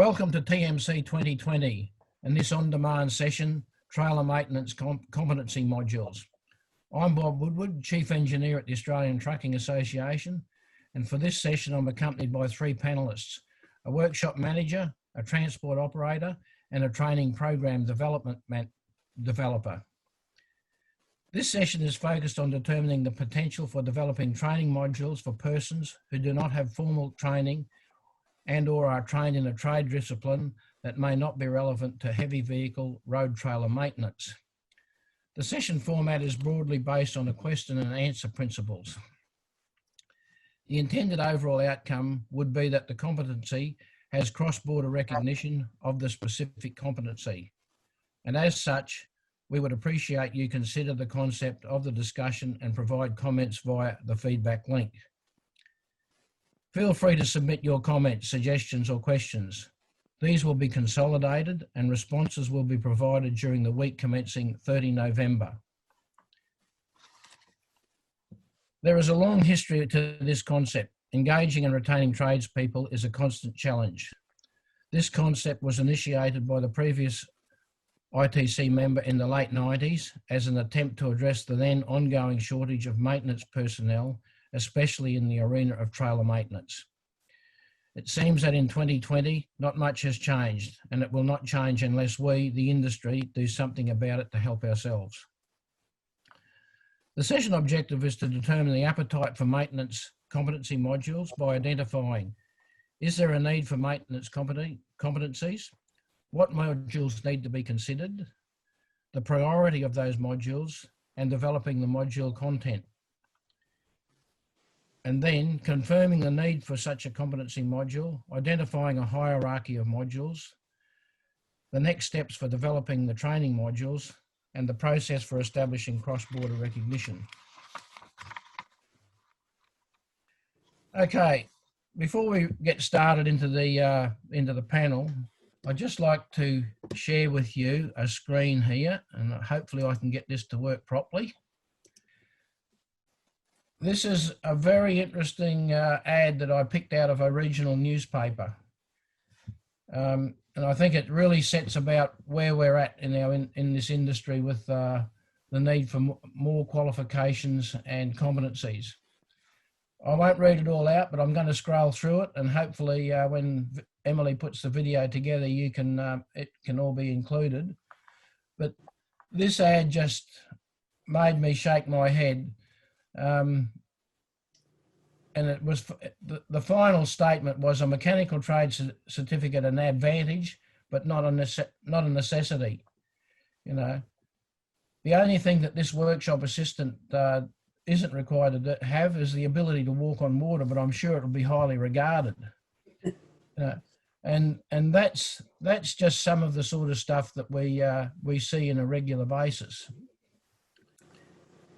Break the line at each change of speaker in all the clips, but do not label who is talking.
Welcome to TMC 2020 and this on-demand session, Trailer Maintenance Competency Modules. I'm Bob Woodward, Chief Engineer at the Australian Trucking Association, and for this session I'm accompanied by three panellists, a workshop manager, a transport operator, and a training program developer. This session is focused on determining the potential for developing training modules for persons who do not have formal training and or are trained in a trade discipline that may not be relevant to heavy vehicle road trailer maintenance. The session format is broadly based on the question and answer principles. The intended overall outcome would be that the competency has cross-border recognition of the specific competency. And as such, we would appreciate you consider the concept of the discussion and provide comments via the feedback link. Feel free to submit your comments, suggestions or questions. These will be consolidated and responses will be provided during the week commencing 30 November. There is a long history to this concept. Engaging and retaining tradespeople is a constant challenge. This concept was initiated by the previous ITC member in the late 90s as an attempt to address the then ongoing shortage of maintenance personnel, especially in the arena of trailer maintenance. It seems that in 2020, not much has changed, and it will not change unless we, the industry, do something about it to help ourselves. The session objective is to determine the appetite for maintenance competency modules by identifying, is there a need for maintenance competencies? What modules need to be considered? The priority of those modules, and developing the module content. And then confirming the need for such a competency module, identifying a hierarchy of modules, the next steps for developing the training modules, and the process for establishing cross-border recognition. Okay, before we get started into the panel, I'd just like to share with you a screen here, and hopefully I can get this to work properly. This is a very interesting ad that I picked out of a regional newspaper. And I think it really sets about where we're at in this industry with the need for more qualifications and competencies. I won't read it all out, but I'm going to scroll through it, and hopefully when Emily puts the video together, it can all be included. But this ad just made me shake my head. And it was the final statement was a mechanical trade certificate an advantage, but not a necessity. You know, the only thing that this workshop assistant isn't required to have is the ability to walk on water, but I'm sure it'll be highly regarded. And that's just some of the sort of stuff that we see on a regular basis.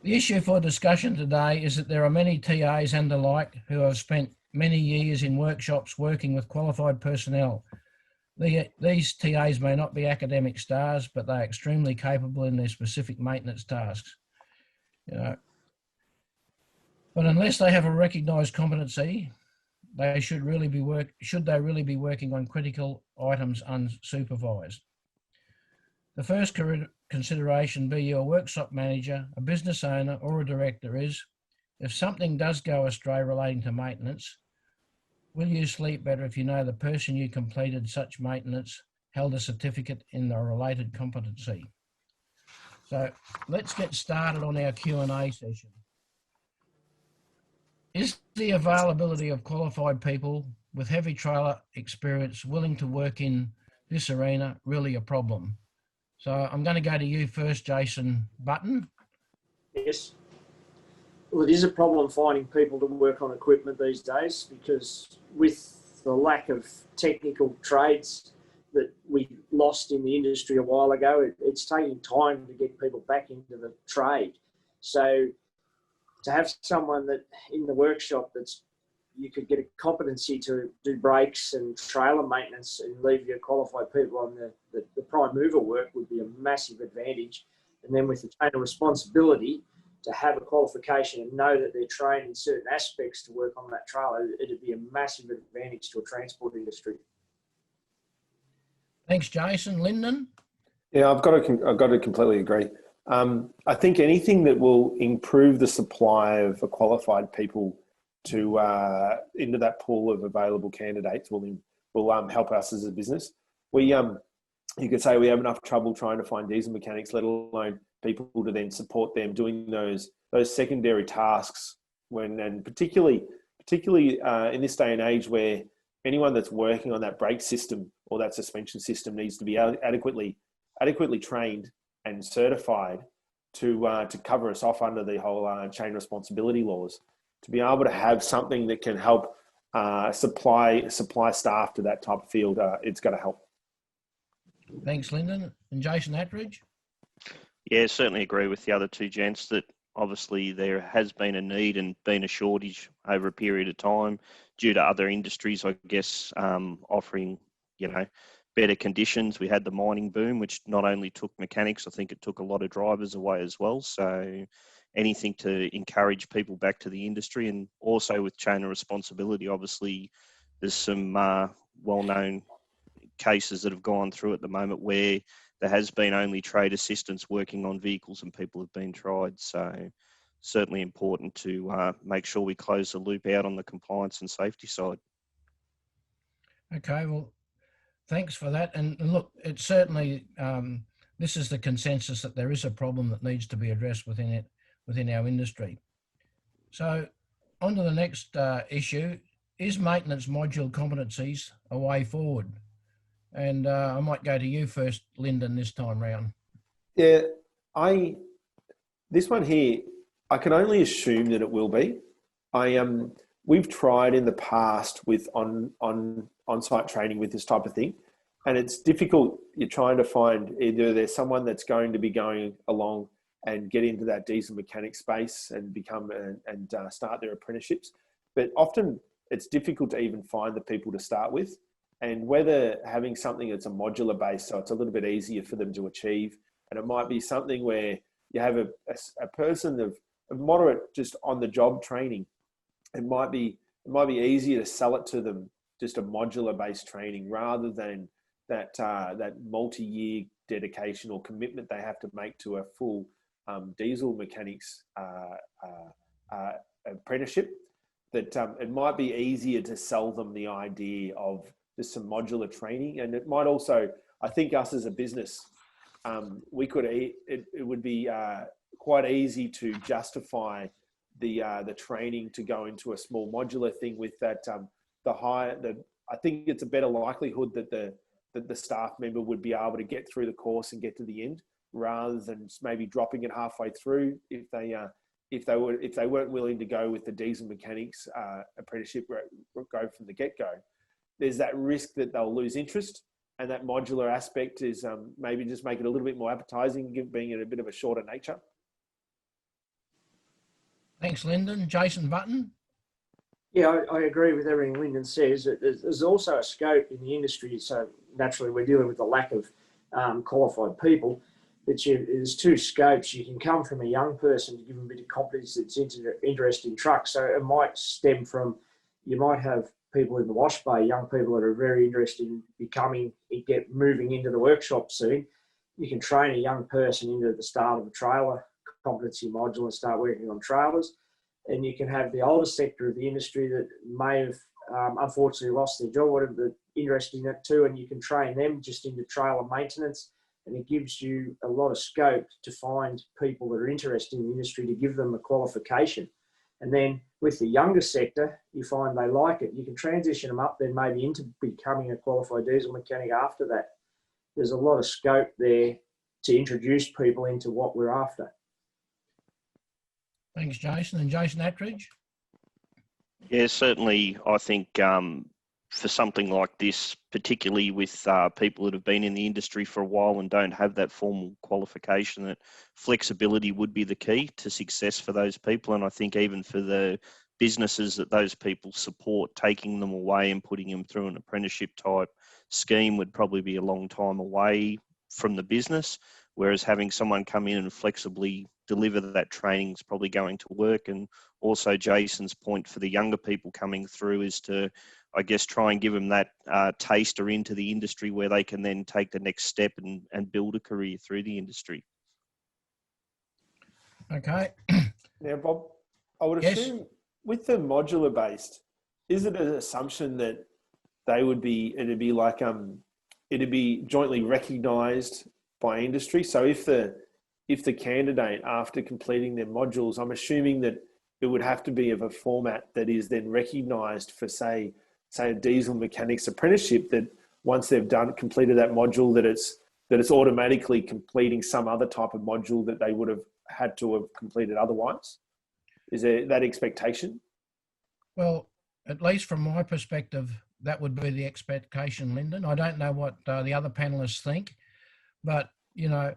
The issue for discussion today is that there are many TAs and the like who have spent many years in workshops working with qualified personnel. These TAs may not be academic stars, but they're extremely capable in their specific maintenance tasks. You know, but unless they have a recognised competency, they should they really be working on critical items unsupervised. The first consideration, be you a workshop manager, a business owner or a director, is if something does go astray relating to maintenance, will you sleep better if you know the person you completed such maintenance held a certificate in the related competency? So let's get started on our Q&A session. Is the availability of qualified people with heavy trailer experience willing to work in this arena really a problem? So I'm going to go to you first, Jason Button.
Yes. Well, it is a problem finding people to work on equipment these days, because with the lack of technical trades that we lost in the industry a while ago, it's taking time to get people back into the trade. So to have someone that in the workshop you could get a competency to do brakes and trailer maintenance and leave your qualified people on the prime mover work would be a massive advantage. And then with the trainer responsibility to have a qualification and know that they're trained in certain aspects to work on that trailer, it'd be a massive advantage to a transport industry.
Thanks, Jason. Lyndon?
Yeah, I've got to completely agree. I think anything that will improve the supply of qualified people to into that pool of available candidates will help us as a business. You could say we have enough trouble trying to find diesel mechanics, let alone people to then support them doing those secondary tasks. And particularly in this day and age where anyone that's working on that brake system or that suspension system needs to be adequately trained and certified to cover us off under the whole chain responsibility laws. To be able to have something that can help supply staff to that type of field, it's going to help.
Thanks, Lyndon. And Jason Atteridge?
Yeah, certainly agree with the other two gents that obviously there has been a need and been a shortage over a period of time due to other industries, I guess, offering, better conditions. We had the mining boom, which not only took mechanics, I think it took a lot of drivers away as well. So anything to encourage people back to the industry, and also with chain of responsibility, obviously there's some well-known cases that have gone through at the moment where there has been only trade assistants working on vehicles and people have been tried. So certainly important to make sure we close the loop out on the compliance and safety side.
Okay, well, thanks for that. And look, it's certainly, this is the consensus that there is a problem that needs to be addressed within our industry. So on to the next issue. Is maintenance module competencies a way forward? And I might go to you first, Lyndon, this time round.
Yeah, this one here, I can only assume that it will be. We've tried in the past with on-site training with this type of thing, and it's difficult. You're trying to find either there's someone that's going to be going along and get into that diesel mechanic space and become and start their apprenticeships, but often it's difficult to even find the people to start with. And whether having something that's a modular base, so it's a little bit easier for them to achieve, and it might be something where you have a person of moderate just on the job training. It might be easier to sell it to them just a modular based training rather than that multi-year dedication or commitment they have to make to a full diesel mechanics apprenticeship. That it might be easier to sell them the idea of just some modular training, and it might also, I think, us as a business, it would be quite easy to justify the training to go into a small modular thing with that. I think it's a better likelihood that the staff member would be able to get through the course and get to the end, rather than maybe dropping it halfway through if they weren't willing to go with the diesel mechanics apprenticeship, go from the get-go. There's that risk that they'll lose interest, and that modular aspect is maybe just make it a little bit more appetizing, being in a bit of a shorter nature.
Thanks, Lyndon. Jason Button?
Yeah, I agree with everything Lyndon says. There's also a scope in the industry, so naturally we're dealing with the lack of qualified people. But there's two scopes. You can come from a young person to give them a bit of competence that's interested in trucks. So it might stem from, you might have people in the wash bay, young people that are very interested in moving into the workshop soon. You can train a young person into the start of a trailer competency module and start working on trailers. And you can have the older sector of the industry that may have unfortunately lost their job, whatever, they're interested in it too, and you can train them just into trailer maintenance. And it gives you a lot of scope to find people that are interested in the industry to give them a qualification. And then with the younger sector, you find they like it. You can transition them up then maybe into becoming a qualified diesel mechanic after that. There's a lot of scope there to introduce people into what we're after.
Thanks, Jason. And Jason Atteridge?
Yeah, certainly. I think for something like this, particularly with people that have been in the industry for a while and don't have that formal qualification, that flexibility would be the key to success for those people. And I think even for the businesses that those people support, taking them away and putting them through an apprenticeship type scheme would probably be a long time away from the business. whereas having someone come in and flexibly deliver that training is probably going to work. And also Jason's point for the younger people coming through is to, I guess, try and give them that taster into the industry where they can then take the next step and build a career through the industry.
Okay.
Now, Bob, I would
Yes.
assume with the modular based, is it an assumption that they would be, it'd be jointly recognised by industry? So if the candidate, after completing their modules, I'm assuming that it would have to be of a format that is then recognised for, say a diesel mechanics apprenticeship, that once they've completed that module, that it's automatically completing some other type of module that they would have had to have completed otherwise. Is there that expectation?
Well, at least from my perspective, that would be the expectation, Lyndon. I don't know what the other panelists think, but, you know,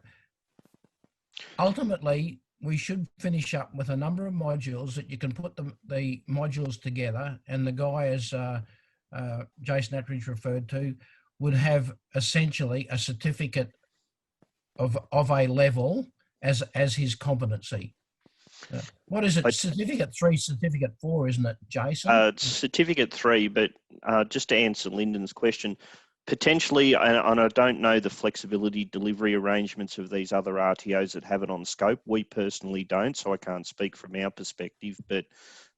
ultimately, we should finish up with a number of modules that you can put the modules together, and the guy, as Jason Atteridge referred to, would have essentially a certificate of a level as his competency. What is it? Certificate 3, Certificate 4, isn't it, Jason?
Certificate 3, but just to answer Lyndon's question, potentially, and I don't know the flexibility delivery arrangements of these other RTOs that have it on scope. We personally don't, so I can't speak from our perspective, but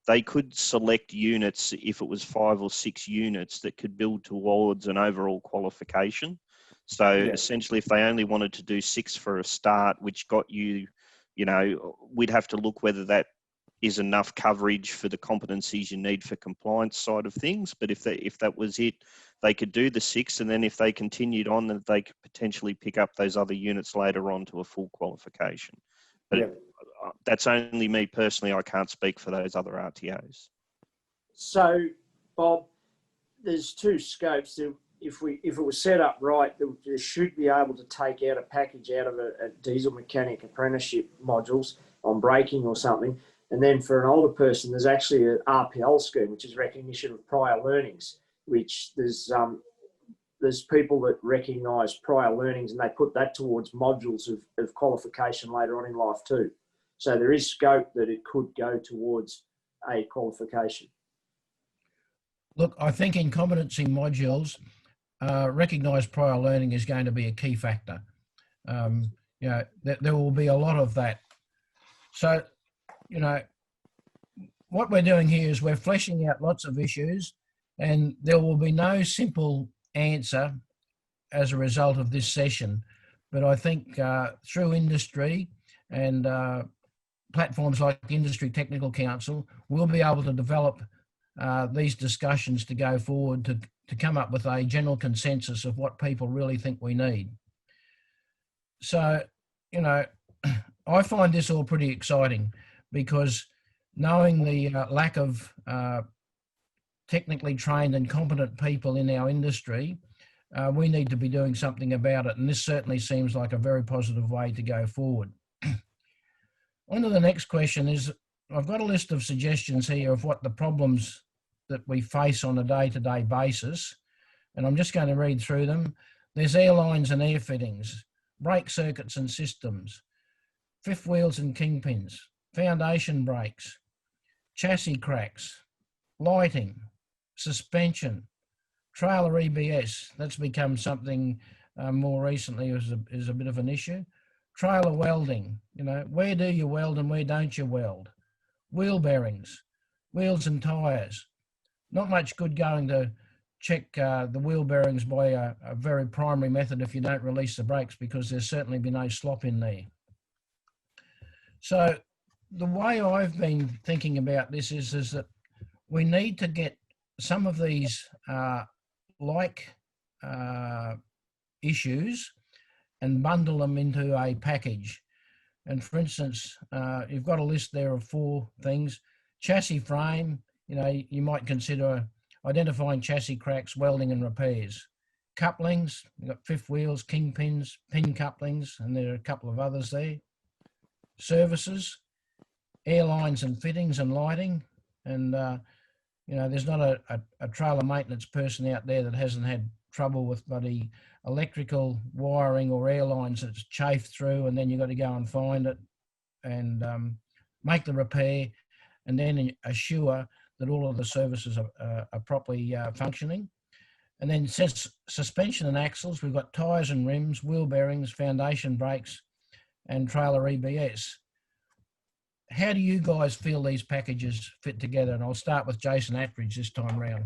they could select units, if it was 5 or 6 units, that could build towards an overall qualification. So essentially, if they only wanted to do 6 for a start, which got you, you know, we'd have to look whether that is enough coverage for the competencies you need for compliance side of things. But if that was it, they could do the 6, and then if they continued on, then they could potentially pick up those other units later on to a full qualification. But that's only me personally. I can't speak for those other RTOs.
So, Bob, there's 2 scopes. If it was set up right, there should be able to take out a package out of a diesel mechanic apprenticeship modules on braking or something. And then for an older person, there's actually an RPL scheme, which is recognition of prior learnings, which there's people that recognise prior learnings, and they put that towards modules of qualification later on in life too. So there is scope that it could go towards a qualification.
Look, I think in competency modules, recognised prior learning is going to be a key factor. You know, there will be a lot of that. So, you know, what we're doing here is we're fleshing out lots of issues, and there will be no simple answer as a result of this session. But I think through industry and platforms like the Industry Technical Council, we'll be able to develop these discussions to go forward to come up with a general consensus of what people really think we need. So, you know, I find this all pretty exciting, because knowing the lack of technically trained and competent people in our industry, we need to be doing something about it. And this certainly seems like a very positive way to go forward. On to the next question is, I've got a list of suggestions here of what the problems that we face on a day-to-day basis, and I'm just going to read through them. There's airlines and air fittings, brake circuits and systems, fifth wheels and kingpins, foundation brakes, chassis cracks, lighting, suspension, trailer EBS. That's become something more recently is a bit of an issue. Trailer welding, you know, where do you weld and where don't you weld? Wheel bearings, wheels and tyres. Not much good going to check the wheel bearings by a very primary method if you don't release the brakes, because there's certainly been no slop in there. So the way I've been thinking about this is that we need to get some of these issues and bundle them into a package. And for instance, you've got a list there of 4 things. Chassis frame, you know, you might consider identifying chassis cracks, welding and repairs. Couplings, you've got fifth wheels, kingpins, pin couplings, and there are a couple of others there. Services, airlines and fittings and lighting. And, you know, there's not a trailer maintenance person out there that hasn't had trouble with bloody electrical wiring or airlines that's chafed through, and then you've got to go and find it and make the repair, and then assure that all of the services are properly functioning. And then suspension and axles, we've got tyres and rims, wheel bearings, foundation brakes, and trailer EBS. How do you guys feel these packages fit together? And I'll start with Jason Atteridge this time round.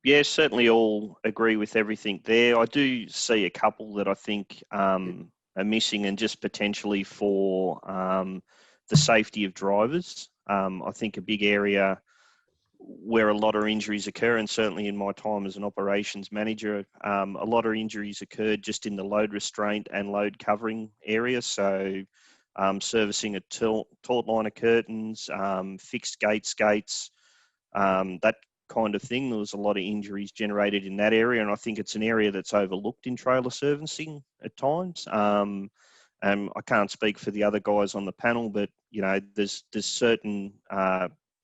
Yeah, certainly all agree with everything there. I do see a couple that I think are missing, and just potentially for the safety of drivers. I think a big area where a lot of injuries occur, and certainly in my time as an operations manager, a lot of injuries occurred just in the load restraint and load covering area. So servicing a taut line of curtains, fixed skates, that kind of thing. There was a lot of injuries generated in that area, and I think it's an area that's overlooked in trailer servicing at times. And I can't speak for the other guys on the panel, but you know, there's certain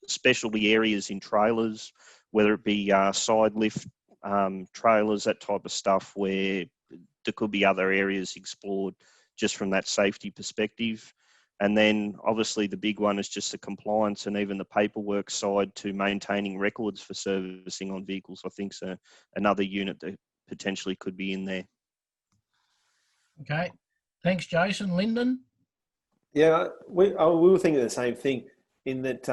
specialty areas in trailers, whether it be side lift trailers, that type of stuff, where there could be other areas explored just from that safety perspective. And then obviously the big one is just the compliance and even the paperwork side to maintaining records for servicing on vehicles. I think so. Another unit that potentially could be in there.
Okay. Thanks, Jason. Lyndon?
Yeah, we were thinking the same thing, in that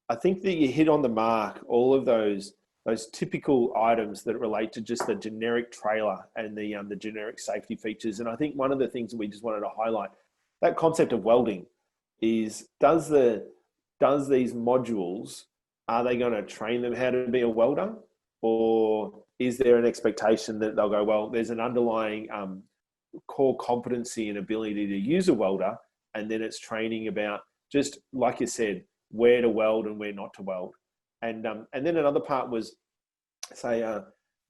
I think that you hit on the mark all of those typical items that relate to just the generic trailer and the generic safety features. And I think one of the things that we just wanted to highlight, that concept of welding, is does these modules, are they going to train them how to be a welder, or is there an expectation that they'll go, well, there's an underlying core competency and ability to use a welder, and then it's training about, just like you said, where to weld and where not to weld. And then another part was, say,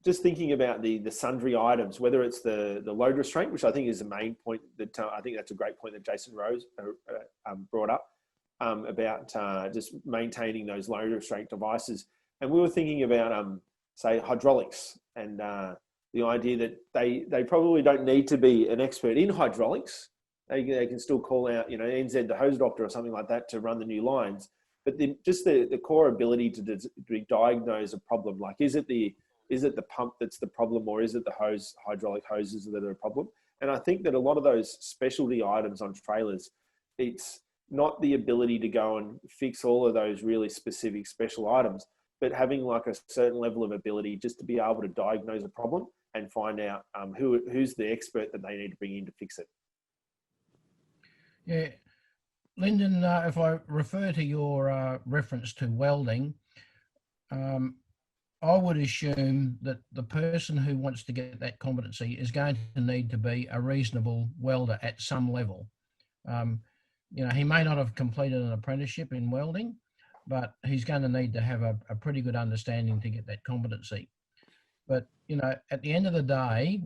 just thinking about the sundry items, whether it's the load restraint, which I think is the main point that I think that's a great point that Jason Rose brought up about just maintaining those load restraint devices. And we were thinking about, say, hydraulics, and the idea that they probably don't need to be an expert in hydraulics. They can still call out, you know, NZ the hose doctor or something like that to run the new lines. But just the core ability to diagnose a problem, like is it the pump that's the problem, or is it the hydraulic hoses that are the problem? And I think that a lot of those specialty items on trailers, it's not the ability to go and fix all of those really specific special items, but having like a certain level of ability just to be able to diagnose a problem and find out who's the expert that they need to bring in to fix it.
Yeah. Lyndon, if I refer to your reference to welding, I would assume that the person who wants to get that competency is going to need to be a reasonable welder at some level. You know, he may not have completed an apprenticeship in welding, but he's going to need to have a pretty good understanding to get that competency. But, you know, at the end of the day,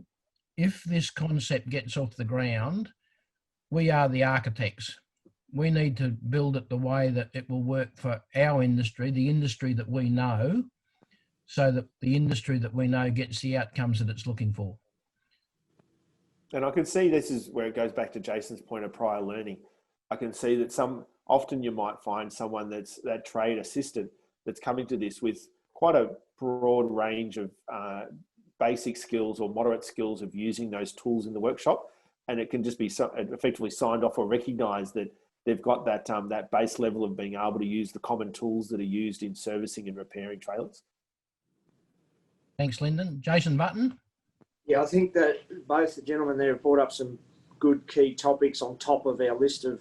if this concept gets off the ground, we are the architects. We need to build it the way that it will work for our industry, the industry that we know, so that the industry that we know gets the outcomes that it's looking for.
And I can see this is where it goes back to Jason's point of prior learning. I can see that often you might find someone that's that trade assistant that's coming to this with quite a broad range of basic skills or moderate skills of using those tools in the workshop. And it can just be effectively signed off or recognised that they've got that base level of being able to use the common tools that are used in servicing and repairing trailers.
Thanks, Lyndon. Jason Button?
Yeah, I think that both the gentlemen there have brought up some good key topics on top of our list of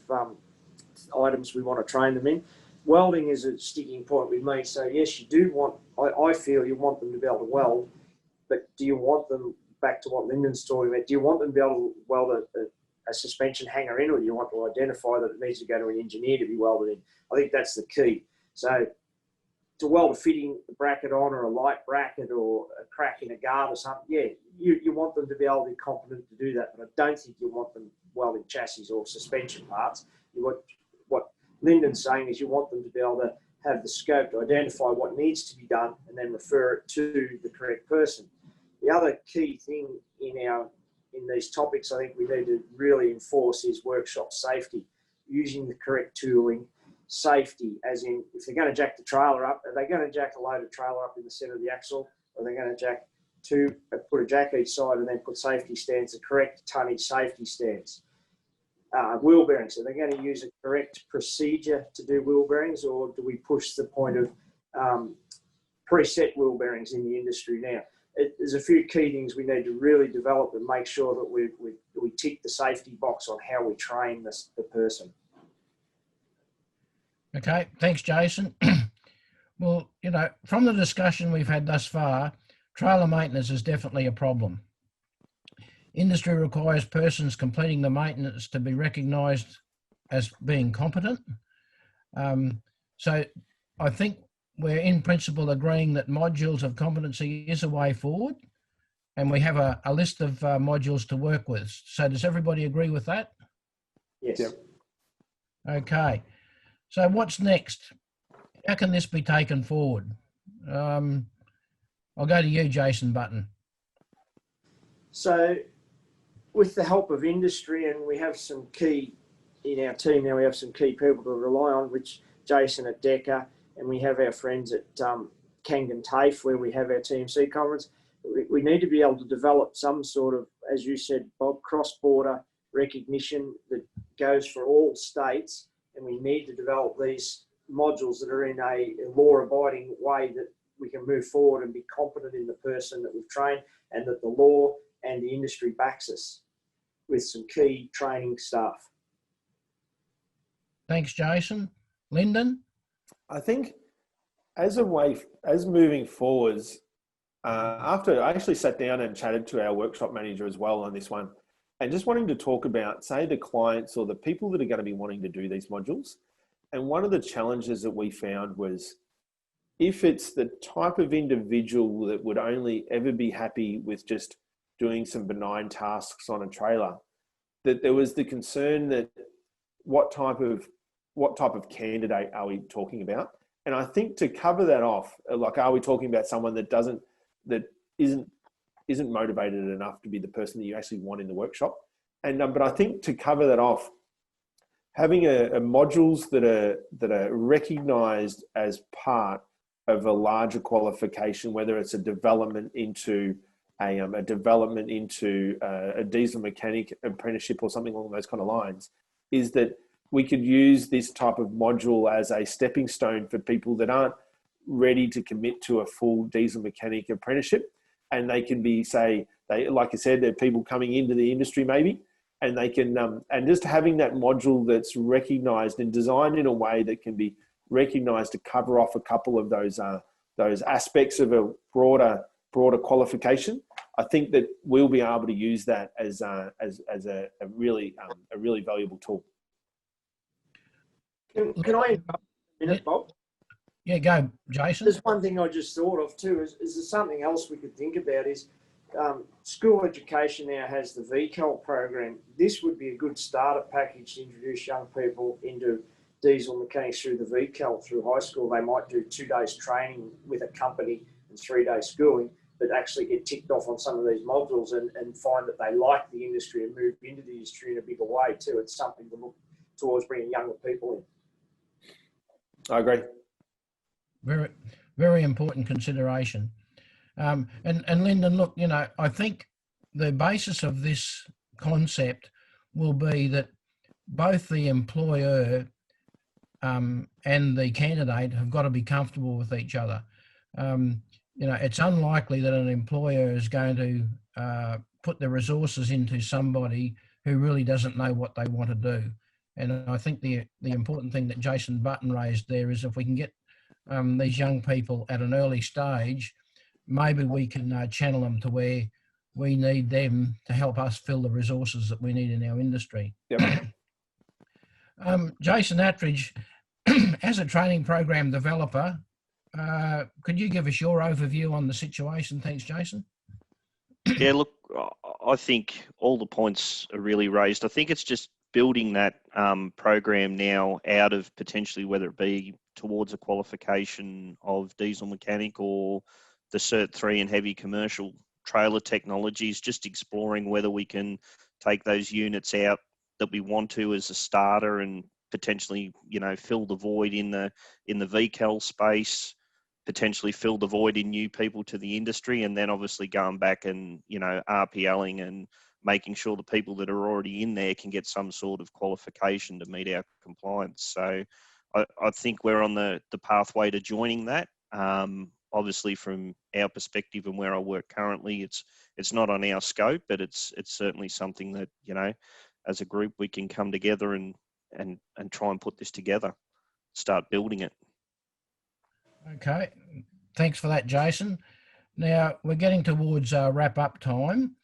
items we want to train them in. Welding is a sticking point with me. So yes, you do want, I feel you want them to be able to weld, but do you want them, back to what Lyndon's talking about, do you want them to be able to weld a suspension hanger in, or do you want to identify that it needs to go to an engineer to be welded in? I think that's the key. So to weld a fitting bracket on, or a light bracket, or a crack in a guard or something, yeah, you want them to be able to be competent to do that, but I don't think you want them welding chassis or suspension parts. Lyndon's saying is you want them to be able to have the scope to identify what needs to be done and then refer it to the correct person. The other key thing in these topics I think we need to really enforce is workshop safety, using the correct tooling. Safety, as in, if they're going to jack the trailer up, are they going to jack a loaded trailer up in the centre of the axle, or are they going to put a jack each side and then put safety stands, the correct tonnage safety stands? Wheel bearings, are they going to use a correct procedure to do wheel bearings, or do we push the point of preset wheel bearings in the industry now? There's a few key things we need to really develop and make sure that we tick the safety box on how we train the person.
Okay, thanks, Jason. Well, you know, from the discussion we've had thus far, trailer maintenance is definitely a problem. Industry requires persons completing the maintenance to be recognised as being competent. So I think we're in principle agreeing that modules of competency is a way forward, and we have a list of modules to work with. So does everybody agree with that?
Yes.
Yep.
Okay. So what's next? How can this be taken forward? I'll go to you, Jason Button.
So with the help of industry, and we have some key, in our team now, we have some key people to rely on, which Jason at DECA, and we have our friends at Kangan TAFE, where we have our TMC conference. We need to be able to develop some sort of, as you said, Bob, cross-border recognition that goes for all states, and we need to develop these modules that are in a law-abiding way that we can move forward and be competent in the person that we've trained, and that the law and the industry backs us with some key training staff.
Thanks, Jason. Lyndon?
I think as moving forwards, after I actually sat down and chatted to our workshop manager as well on this one, and just wanting to talk about, say, the clients or the people that are going to be wanting to do these modules. And one of the challenges that we found was, if it's the type of individual that would only ever be happy with just doing some benign tasks on a trailer, that there was the concern that what type of candidate are we talking about? And I think to cover that off, like, are we talking about someone that isn't motivated enough to be the person that you actually want in the workshop? And but I think to cover that off, having a modules that are recognised as part of a larger qualification, whether it's a development into a diesel mechanic apprenticeship or something along those kind of lines, is that we could use this type of module as a stepping stone for people that aren't ready to commit to a full diesel mechanic apprenticeship. And they can be, like I said, they're people coming into the industry maybe, and they can, and just having that module that's recognised and designed in a way that can be recognised to cover off a couple of those aspects of a broader qualification. I think that we'll be able to use that as a really valuable tool.
Can I interrupt a minute, Bob?
Yeah, go, Jason.
There's one thing I just thought of too, is there something else we could think about is school education now has the VCAL program. This would be a good starter package to introduce young people into diesel mechanics through the VCAL through high school. They might do 2 days training with a company and 3 days schooling, but actually get ticked off on some of these modules and find that they like the industry and move into the industry in a bigger way too. It's something to look towards bringing younger people in.
I agree.
Very, very important consideration. And Lyndon, look, you know, I think the basis of this concept will be that both the employer and the candidate have got to be comfortable with each other. You know, it's unlikely that an employer is going to put the resources into somebody who really doesn't know what they want to do. And I think the important thing that Jason Button raised there is, if we can get these young people at an early stage, maybe we can channel them to where we need them to help us fill the resources that we need in our industry.
Yep.
Jason Atteridge, as a training program developer, could you give us your overview on the situation? Thanks, Jason.
Yeah, look, I think all the points are really raised. I think it's just building that program now out of potentially whether it be towards a qualification of diesel mechanic or the Cert 3 in heavy commercial trailer technologies, just exploring whether we can take those units out that we want to as a starter and potentially, you know, fill the void in the VCAL space, potentially fill the void in new people to the industry, and then obviously going back and, you know, RPLing and making sure the people that are already in there can get some sort of qualification to meet our compliance. So I think we're on the pathway to joining that. Obviously, from our perspective and where I work currently, it's not on our scope, but it's certainly something that, you know, as a group we can come together and try and put this together, start building it.
Okay, thanks for that, Jason. Now we're getting towards wrap up time.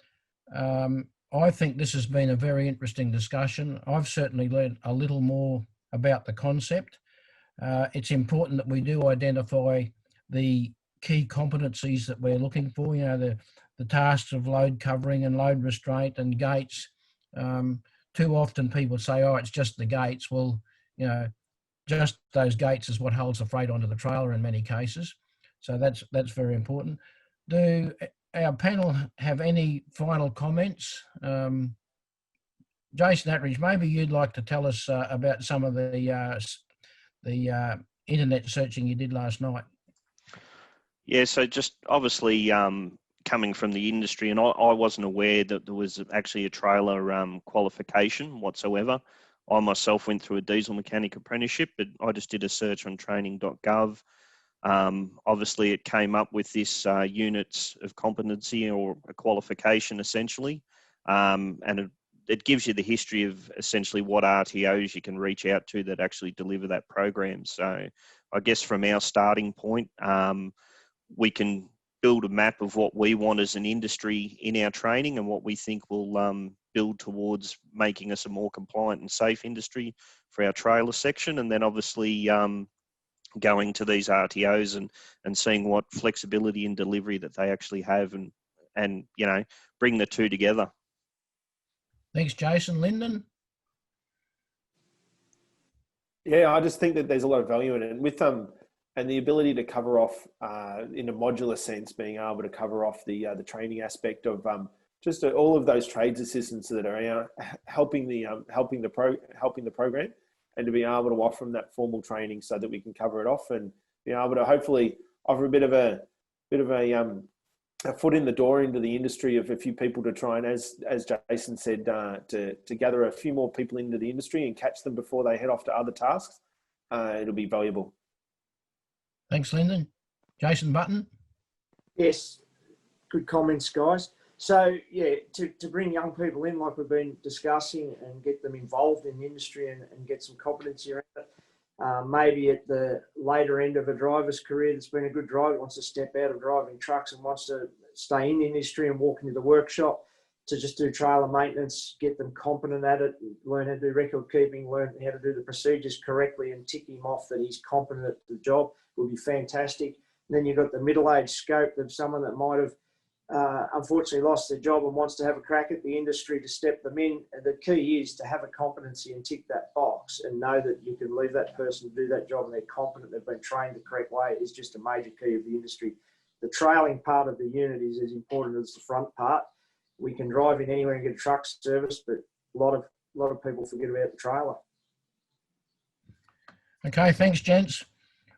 I think this has been a very interesting discussion. I've certainly learned a little more about the concept. It's important that we do identify the key competencies that we're looking for, you know, the tasks of load covering and load restraint and gates. Too often people say, oh, it's just the gates. Well, you know, just those gates is what holds the freight onto the trailer in many cases. So that's very important. Do our panel have any final comments? Jason Atteridge, maybe you'd like to tell us about some of the internet searching you did last night.
Yeah, so just obviously coming from the industry, and I wasn't aware that there was actually a trailer qualification whatsoever. I myself went through a diesel mechanic apprenticeship, but I just did a search on training.gov. Obviously, it came up with this units of competency or a qualification essentially, and it gives you the history of essentially what RTOs you can reach out to that actually deliver that program. So I guess from our starting point, we can build a map of what we want as an industry in our training and what we think will build towards making us a more compliant and safe industry for our trailer section. And then obviously going to these RTOs and seeing what flexibility and delivery that they actually have and you know, bring the two together.
Thanks, Jason. Lyndon?
Yeah, I just think that there's a lot of value in it. And with and the ability to cover off in a modular sense, being able to cover off the training aspect of just all of those trades assistants that are helping the program, and to be able to offer them that formal training so that we can cover it off and be able to hopefully offer a bit of a foot in the door into the industry of a few people to try and, as Jason said, to gather a few more people into the industry and catch them before they head off to other tasks. It'll be valuable.
Thanks, Lyndon. Jason Button?
Yes, good comments, guys. So, yeah, to bring young people in like we've been discussing and get them involved in the industry and get some competency around it, maybe at the later end of a driver's career that's been a good driver, wants to step out of driving trucks and wants to stay in the industry and walk into the workshop to just do trailer maintenance, get them competent at it, learn how to do record keeping, learn how to do the procedures correctly and tick him off that he's competent at the job would be fantastic. And then you've got the middle-age scope of someone that might have unfortunately lost their job and wants to have a crack at the industry to step them in. And the key is to have a competency and tick that box and know that you can leave that person to do that job and they're competent, they've been trained the correct way is just a major key of the industry. The trailing part of the unit is as important as the front part. We can drive in anywhere and get a truck service, but a lot of people forget about the trailer.
Okay, thanks, gents.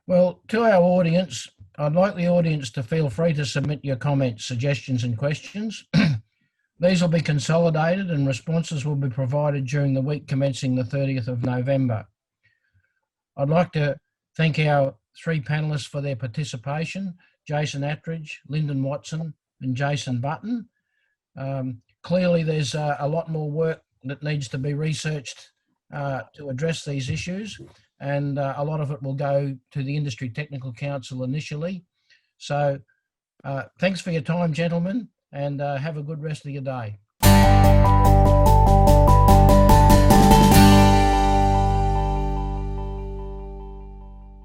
Well, to our audience, I'd like the audience to feel free to submit your comments, suggestions and questions. These will be consolidated and responses will be provided during the week commencing the 30th of November. I'd like to thank our three panellists for their participation, Jason Atteridge, Lyndon Watson and Jason Button. Clearly there's a lot more work that needs to be researched to address these issues, and a lot of it will go to the Industry Technical Council initially. So thanks for your time, gentlemen, and have a good rest of your day.